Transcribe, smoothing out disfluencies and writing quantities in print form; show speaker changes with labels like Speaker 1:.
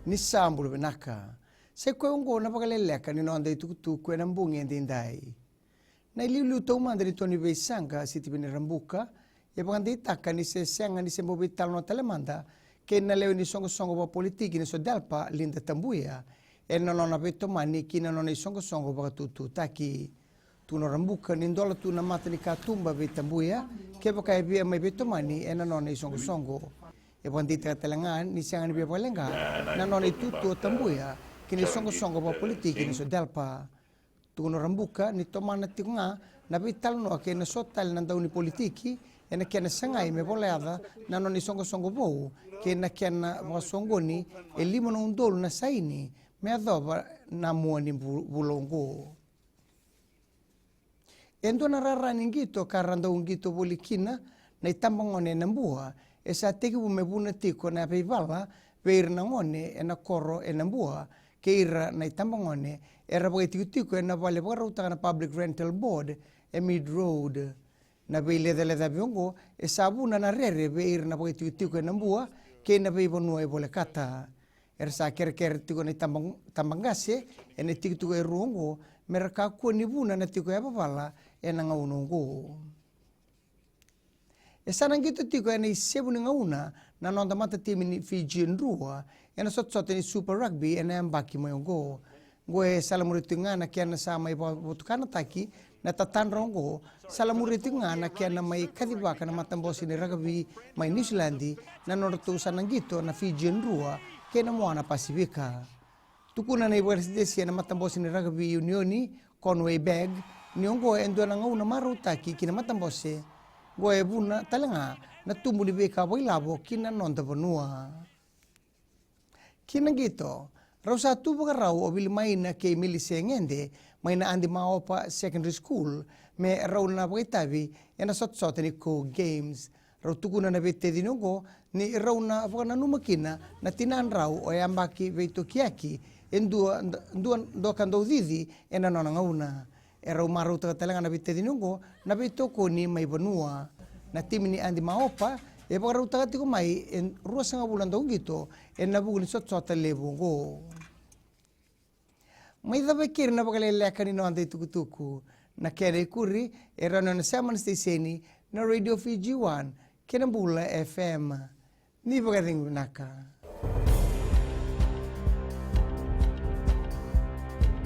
Speaker 1: ni sambulu benaka. Se koe ungo na Vakaleleka ni nonda i tukutuku e nambungi e ndindai. Na iliu tau manda ni toni beisanga si tipi ni rambuka, e paganda i taka ni se senga ni se mbobi talo no talemanda, ke na leo ni songo pa politiki ni so delpa linda tambuia, e na nona veto mani ki na nona i songo pa tutu taki. Tu no rambuka ni ndola tu na mata ni katumba vetambuia, ke paka e via mai veto mani e na nona i songo. E paganda i taka talangan ni senga ni via Vakaleleka, na nona i tutu o tambuia, ke ni songo pa politiki ni so delpa. Tu no rambuka ni tomana tikunga na vital no ke na sotal na dauni politiki e na kena sangai me boleada na no ni songo vou ke na kena wasongoni e limo no ndolo na saini me adoba na muani bulongo. Endo na rara ningito karanda ungito bolikina na itambangone na mbua e sa teki me buna tiko na peivala veir na ngone e na koro e na mbua ke ira na itambangone e rabagai tiku e na vale pakarauta na Public Rental Board e Mid Road na vei leda biongo e sabuna na rere veir na bagai tiku e na mbua ke na vei bonua e vole kata e sa kere tiku na tambangase e na tiku e ruongo me raka kua ni buna na tiku e pavala e na ngaunongo. E sana ngito tiku e na isebu ni ngauna na nonda mata timi ni Fiji Ndrua e na sot ni Super Rugby e na ambaki moyongo. Goe salamuriti ngana kia na sa mai botukana taki na tatanrongo salamuriti ngana kia na mai kadibaka na matambosi ni rugby mai New Zealandi na nortu sanangito na Fiji Ndrua ke na moana Pasifika. Tukuna na iwaresidesi na matambosi ni rugby unioni Conway Bag niongo endo na ngauna maru taki kina matambosi goe buna talanga na tumbu ni beka wailabo kina nonda vanua. Kina gito rausa tu bagarau o bili maina ke milise ngende maina andi maopa secondary school me rau na bagitavi ena sot ni ko games rau tukuna na vete dinongo ni rau na vakana numakina na tinan rau o ambaki veito kiaki endua kando didi ena nona ngauna e rau maru tatalanga na vete dinongo na veito ko ni mai vanua na timini andi maopa e bagarau tagati ko mai en ruasanga bulan daw gito en nabugin sot lebongo. May dabekir na Vakaleleka ni no ande tukutuku na kere kuri e rano na saman station na Radio Fiji 1 Kinambula FM ni bagaring naka.